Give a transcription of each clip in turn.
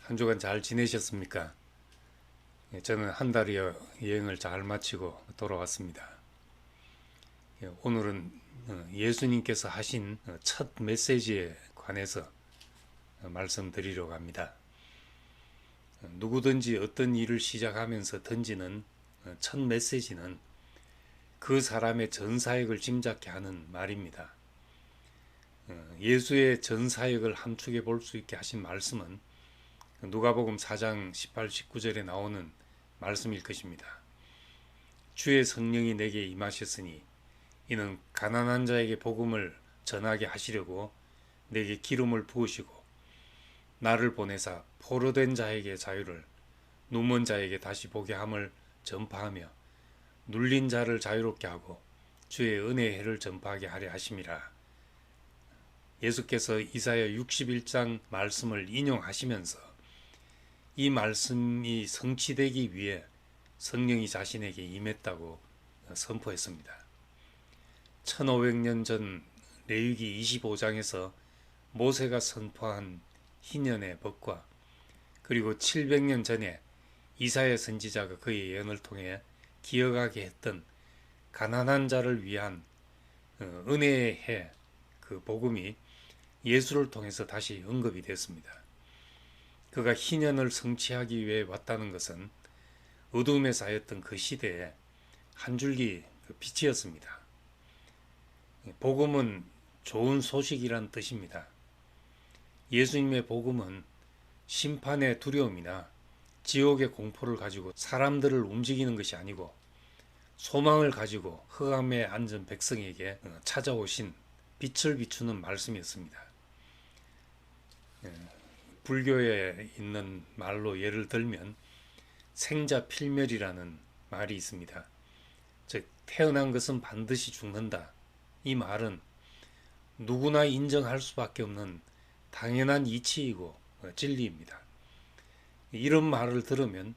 한 주간 잘 지내셨습니까? 저는 한 달여 여행을 잘 마치고 돌아왔습니다. 오늘은 예수님께서 하신 첫 메시지에 관해서 말씀드리려고 합니다. 누구든지 어떤 일을 시작하면서 던지는 첫 메시지는 그 사람의 전 사역을 짐작케 하는 말입니다. 예수의 전 사역을 함축해 볼 수 있게 하신 말씀은 누가복음 4장 18, 19절에 나오는 말씀일 것입니다. 주의 성령이 내게 임하셨으니 이는 가난한 자에게 복음을 전하게 하시려고 내게 기름을 부으시고 나를 보내사 포로된 자에게 자유를 눈먼 자에게 다시 보게 함을 전파하며 눌린 자를 자유롭게 하고 주의 은혜의 해를 전파하게 하려 하심이라. 예수께서 이사야 61장 말씀을 인용하시면서 이 말씀이 성취되기 위해 성령이 자신에게 임했다고 선포했습니다. 1500년 전 레위기 25장에서 모세가 선포한 희년의 법과 그리고 700년 전에 이사야 선지자가 그의 예언을 통해 기억하게 했던 가난한 자를 위한 은혜의 해, 그 복음이 예수를 통해서 다시 언급이 됐습니다. 그가 희년을 성취하기 위해 왔다는 것은 어둠에 쌓였던 그 시대에 한 줄기 빛이었습니다. 복음은 좋은 소식이란 뜻입니다. 예수님의 복음은 심판의 두려움이나 지옥의 공포를 가지고 사람들을 움직이는 것이 아니고 소망을 가지고 흑암에 앉은 백성에게 찾아오신 빛을 비추는 말씀이었습니다. 불교에 있는 말로 예를 들면 생자필멸이라는 말이 있습니다. 즉 태어난 것은 반드시 죽는다. 이 말은 누구나 인정할 수밖에 없는 당연한 이치이고 진리입니다. 이런 말을 들으면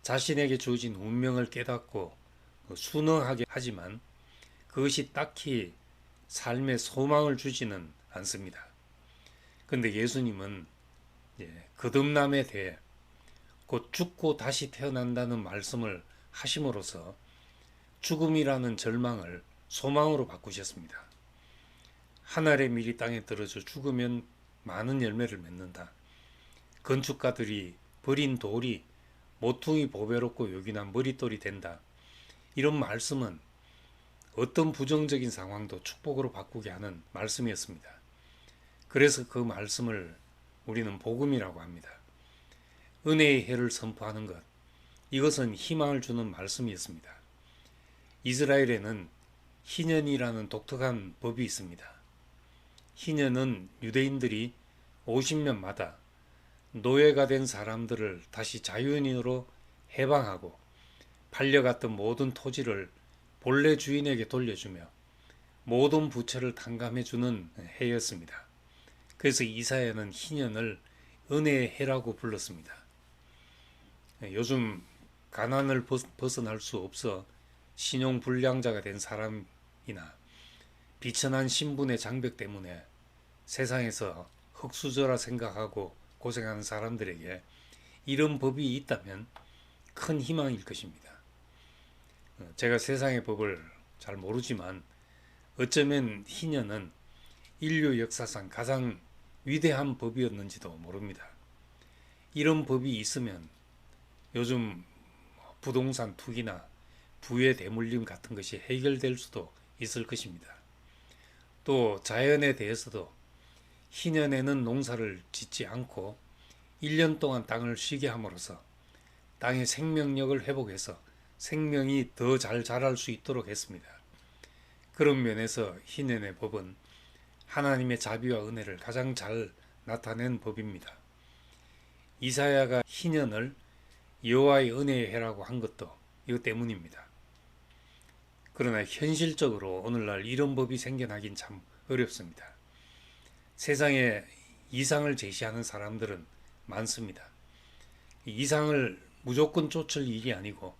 자신에게 주어진 운명을 깨닫고 순응하게 하지만 그것이 딱히 삶에 소망을 주지는 않습니다. 그런데 예수님은 거듭남에 대해 곧 죽고 다시 태어난다는 말씀을 하심으로써 죽음이라는 절망을 소망으로 바꾸셨습니다. 한 알의 밀이 땅에 떨어져 죽으면 많은 열매를 맺는다. 건축가들이 버린 돌이 모퉁이 보배롭고 요긴한 머릿돌이 된다. 이런 말씀은 어떤 부정적인 상황도 축복으로 바꾸게 하는 말씀이었습니다. 그래서 그 말씀을 우리는 복음이라고 합니다. 은혜의 해를 선포하는 것, 이것은 희망을 주는 말씀이었습니다. 이스라엘에는 희년이라는 독특한 법이 있습니다. 희년은 유대인들이 50년마다 노예가 된 사람들을 다시 자유인으로 해방하고 팔려갔던 모든 토지를 본래 주인에게 돌려주며 모든 부채를 탕감해주는 해였습니다. 그래서 이사야는 희년을 은혜의 해라고 불렀습니다. 요즘 가난을 벗어날 수 없어 신용불량자가 된 사람이나 비천한 신분의 장벽 때문에 세상에서 흙수저라 생각하고 고생하는 사람들에게 이런 법이 있다면 큰 희망일 것입니다. 제가 세상의 법을 잘 모르지만 어쩌면 희년은 인류 역사상 가장 위대한 법이었는지도 모릅니다. 이런 법이 있으면 요즘 부동산 투기나 부의 대물림 같은 것이 해결될 수도 있을 것입니다. 또 자연에 대해서도 희년에는 농사를 짓지 않고 1년 동안 땅을 쉬게 함으로써 땅의 생명력을 회복해서 생명이 더 잘 자랄 수 있도록 했습니다. 그런 면에서 희년의 법은 하나님의 자비와 은혜를 가장 잘 나타낸 법입니다. 이사야가 희년을 여호와의 은혜의 해라고 한 것도 이것 때문입니다. 그러나 현실적으로 오늘날 이런 법이 생겨나긴 참 어렵습니다. 세상에 이상을 제시하는 사람들은 많습니다. 이상을 무조건 쫓을 일이 아니고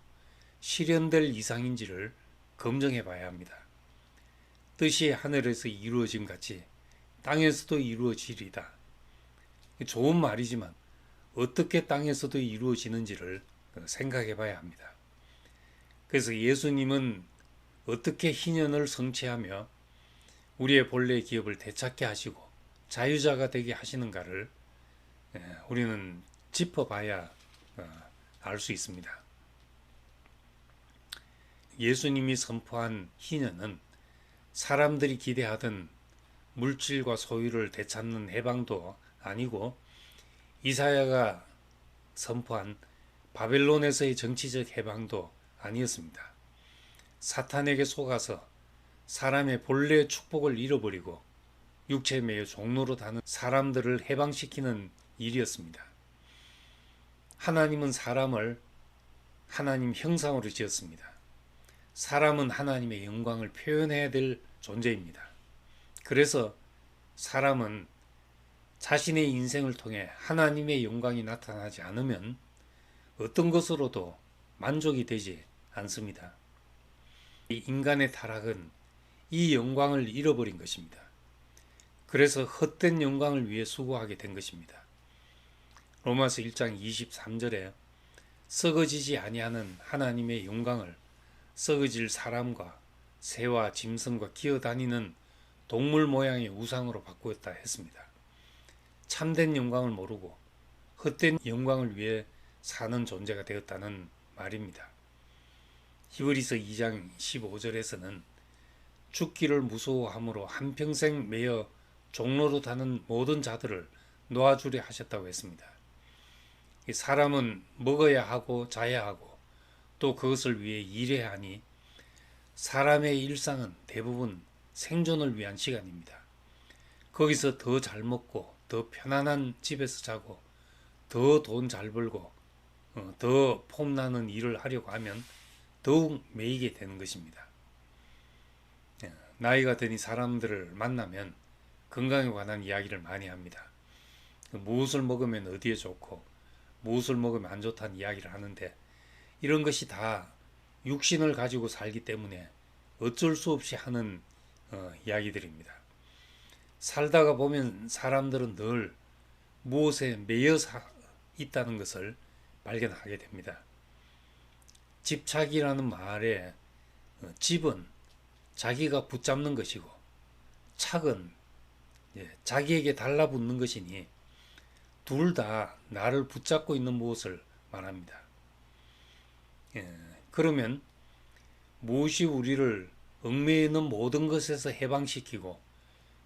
실현될 이상인지를 검증해 봐야 합니다. 뜻이 하늘에서 이루어짐 같이 땅에서도 이루어지리다. 좋은 말이지만 어떻게 땅에서도 이루어지는지를 생각해 봐야 합니다. 그래서 예수님은 어떻게 희년을 성취하며 우리의 본래 기업을 되찾게 하시고 자유자가 되게 하시는가를 우리는 짚어봐야 알 수 있습니다. 예수님이 선포한 희년은 사람들이 기대하던 물질과 소유를 되찾는 해방도 아니고 이사야가 선포한 바벨론에서의 정치적 해방도 아니었습니다. 사탄에게 속아서 사람의 본래의 축복을 잃어버리고 육체에 매여 종로로 다는 사람들을 해방시키는 일이었습니다. 하나님은 사람을 하나님 형상으로 지었습니다. 사람은 하나님의 영광을 표현해야 될 존재입니다. 그래서 사람은 자신의 인생을 통해 하나님의 영광이 나타나지 않으면 어떤 것으로도 만족이 되지 않습니다. 이 인간의 타락은 이 영광을 잃어버린 것입니다. 그래서 헛된 영광을 위해 수고하게 된 것입니다. 로마서 1장 23절에 썩어지지 아니하는 하나님의 영광을 썩어질 사람과 새와 짐승과 기어다니는 동물 모양의 우상으로 바꾸었다 했습니다. 참된 영광을 모르고 헛된 영광을 위해 사는 존재가 되었다는 말입니다. 히브리서 2장 15절에서는 죽기를 무서워함으로 한평생 매여 종로로 다는 모든 자들을 놓아주려 하셨다고 했습니다. 사람은 먹어야 하고 자야 하고 또 그것을 위해 일해야 하니 사람의 일상은 대부분 생존을 위한 시간입니다. 거기서 더 잘 먹고 더 편안한 집에서 자고 더 돈 잘 벌고 더 폼나는 일을 하려고 하면 더욱 매이게 되는 것입니다. 나이가 드니 사람들을 만나면 건강에 관한 이야기를 많이 합니다. 무엇을 먹으면 어디에 좋고 무엇을 먹으면 안 좋다는 이야기를 하는데 이런 것이 다 육신을 가지고 살기 때문에 어쩔 수 없이 하는 이야기들입니다. 살다가 보면 사람들은 늘 무엇에 매여 있다는 것을 발견하게 됩니다. 집착이라는 말에 집은 자기가 붙잡는 것이고 착은 자기에게 달라붙는 것이니 둘 다 나를 붙잡고 있는 무엇을 말합니다. 그러면 무엇이 우리를 얽매여 있는 모든 것에서 해방시키고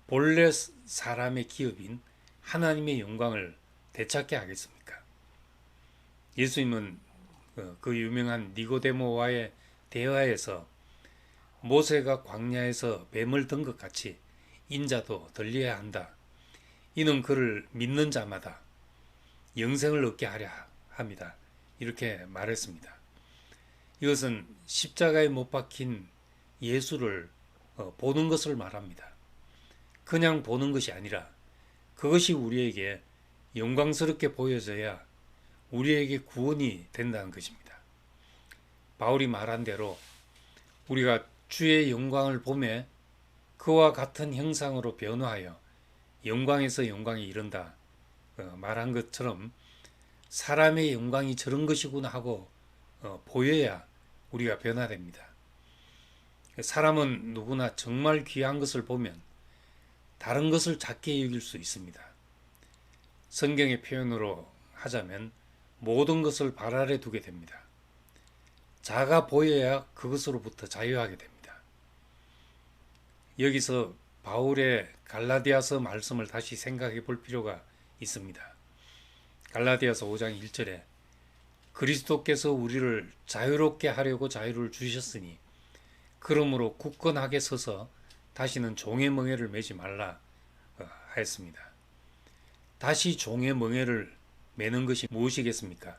본래 사람의 기업인 하나님의 영광을 되찾게 하겠습니까? 예수님은 그 유명한 니고데모와의 대화에서 모세가 광야에서 뱀을 든 것 같이 인자도 들려야 한다. 이는 그를 믿는 자마다 영생을 얻게 하려 합니다. 이렇게 말했습니다. 이것은 십자가에 못 박힌 예수를 보는 것을 말합니다. 그냥 보는 것이 아니라 그것이 우리에게 영광스럽게 보여져야 우리에게 구원이 된다는 것입니다. 바울이 말한 대로 우리가 주의 영광을 보매 그와 같은 형상으로 변화하여 영광에서 영광에 이른다 말한 것처럼 사람의 영광이 저런 것이구나 하고 보여야 우리가 변화됩니다. 사람은 누구나 정말 귀한 것을 보면 다른 것을 작게 여길 수 있습니다. 성경의 표현으로 하자면 모든 것을 발 아래 두게 됩니다. 작아 보여야 그것으로부터 자유하게 됩니다. 여기서 바울의 갈라디아서 말씀을 다시 생각해 볼 필요가 있습니다. 갈라디아서 5장 1절에 그리스도께서 우리를 자유롭게 하려고 자유를 주셨으니 그러므로 굳건하게 서서 다시는 종의 멍에를 매지 말라 하였습니다. 다시 종의 멍에를 매는 것이 무엇이겠습니까?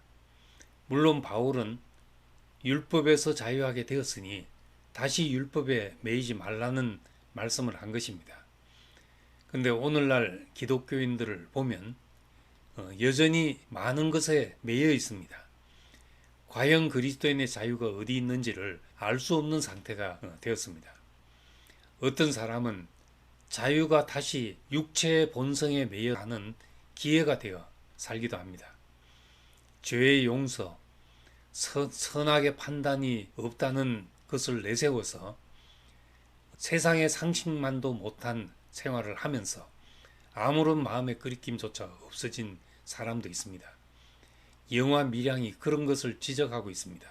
물론 바울은 율법에서 자유하게 되었으니 다시 율법에 매이지 말라는 말씀을 한 것입니다. 근데 오늘날 기독교인들을 보면 여전히 많은 것에 매여 있습니다. 과연 그리스도인의 자유가 어디 있는지를 알 수 없는 상태가 되었습니다. 어떤 사람은 자유가 다시 육체의 본성에 매여 가는 기회가 되어 살기도 합니다. 죄의 용서, 선악의 판단이 없다는 것을 내세워서 세상의 상식만도 못한 생활을 하면서 아무런 마음의 거리낌조차 없어진 사람도 있습니다. 영화 밀양이 그런 것을 지적하고 있습니다.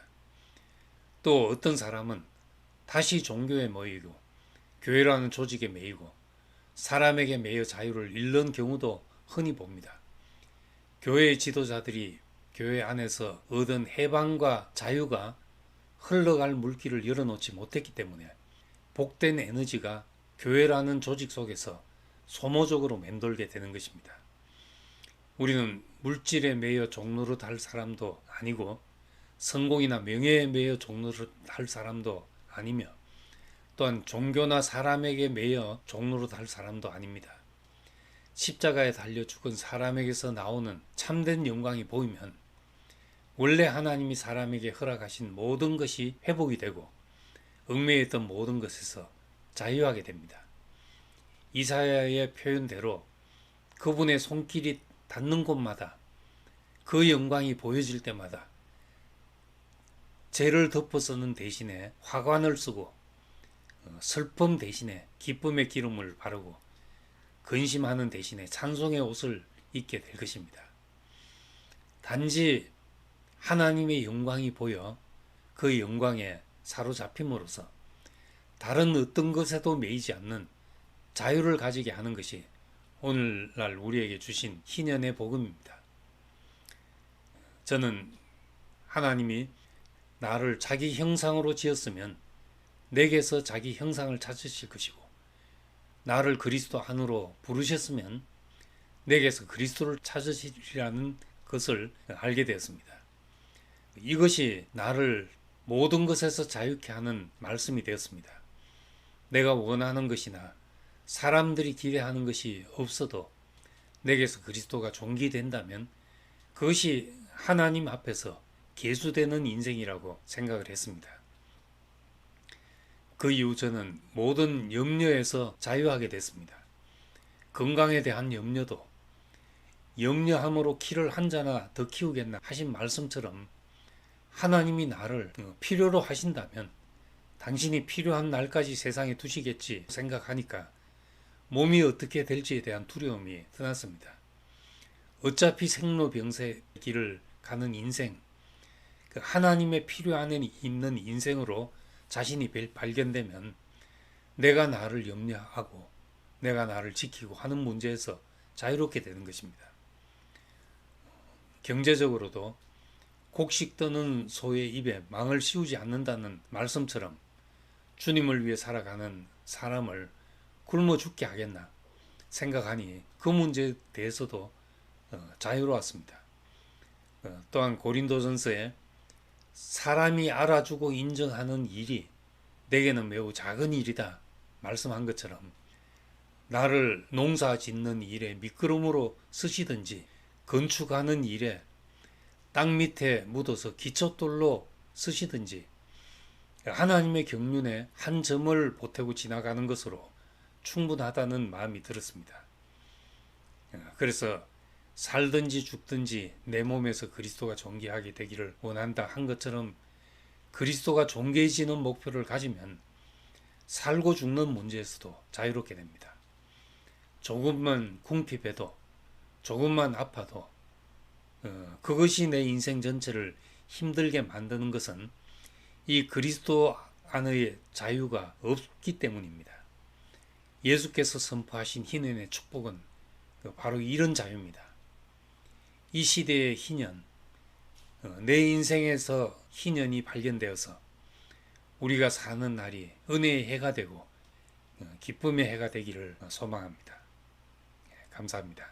또 어떤 사람은 다시 종교에 모이고 교회라는 조직에 매이고 사람에게 매여 자유를 잃는 경우도 흔히 봅니다. 교회의 지도자들이 교회 안에서 얻은 해방과 자유가 흘러갈 물길을 열어놓지 못했기 때문에 복된 에너지가 교회라는 조직 속에서 소모적으로 맴돌게 되는 것입니다. 우리는 물질에 매여 종노릇 할 사람도 아니고 성공이나 명예에 매여 종노릇 할 사람도 아니며 또한 종교나 사람에게 매여 종노릇 할 사람도 아닙니다. 십자가에 달려 죽은 사람에게서 나오는 참된 영광이 보이면 원래 하나님이 사람에게 허락하신 모든 것이 회복이 되고 얽매였던 모든 것에서 자유하게 됩니다. 이사야의 표현대로 그분의 손길이 닿는 곳마다 그 영광이 보여질 때마다 죄를 덮어쓰는 대신에 화관을 쓰고 슬픔 대신에 기쁨의 기름을 바르고 근심하는 대신에 찬송의 옷을 입게 될 것입니다. 단지 하나님의 영광이 보여 그 영광에 사로잡힘으로써 다른 어떤 것에도 매이지 않는 자유를 가지게 하는 것이 오늘날 우리에게 주신 희년의 복음입니다. 저는 하나님이 나를 자기 형상으로 지었으면 내게서 자기 형상을 찾으실 것이고 나를 그리스도 안으로 부르셨으면 내게서 그리스도를 찾으시리라는 것을 알게 되었습니다. 이것이 나를 모든 것에서 자유케 하는 말씀이 되었습니다. 내가 원하는 것이나 사람들이 기대하는 것이 없어도 내게서 그리스도가 존귀된다면 그것이 하나님 앞에서 계수되는 인생이라고 생각을 했습니다. 그 이후 저는 모든 염려에서 자유하게 됐습니다. 건강에 대한 염려도 염려함으로 키를 한 자나 더 키우겠나 하신 말씀처럼 하나님이 나를 필요로 하신다면 당신이 필요한 날까지 세상에 두시겠지 생각하니까 몸이 어떻게 될지에 대한 두려움이 떠났습니다. 어차피 생로병사의 길을 가는 인생, 그 하나님의 필요 안에 있는 인생으로 자신이 발견되면 내가 나를 염려하고 내가 나를 지키고 하는 문제에서 자유롭게 되는 것입니다. 경제적으로도 곡식 떠는 소의 입에 망을 씌우지 않는다는 말씀처럼 주님을 위해 살아가는 사람을 굶어 죽게 하겠나 생각하니 그 문제에 대해서도 자유로웠습니다. 또한 고린도전서에 사람이 알아주고 인정하는 일이 내게는 매우 작은 일이다 말씀한 것처럼 나를 농사 짓는 일에 미끄럼으로 쓰시든지 건축하는 일에 땅 밑에 묻어서 기초돌로 쓰시든지 하나님의 경륜에 한 점을 보태고 지나가는 것으로 충분하다는 마음이 들었습니다. 그래서 살든지 죽든지 내 몸에서 그리스도가 존귀하게 되기를 원한다 한 것처럼 그리스도가 존귀해지는 목표를 가지면 살고 죽는 문제에서도 자유롭게 됩니다. 조금만 궁핍해도 조금만 아파도 그것이 내 인생 전체를 힘들게 만드는 것은 이 그리스도 안의 자유가 없기 때문입니다. 예수께서 선포하신 희년의 축복은 바로 이런 자유입니다. 이 시대의 희년, 내 인생에서 희년이 발견되어서 우리가 사는 날이 은혜의 해가 되고 기쁨의 해가 되기를 소망합니다. 감사합니다.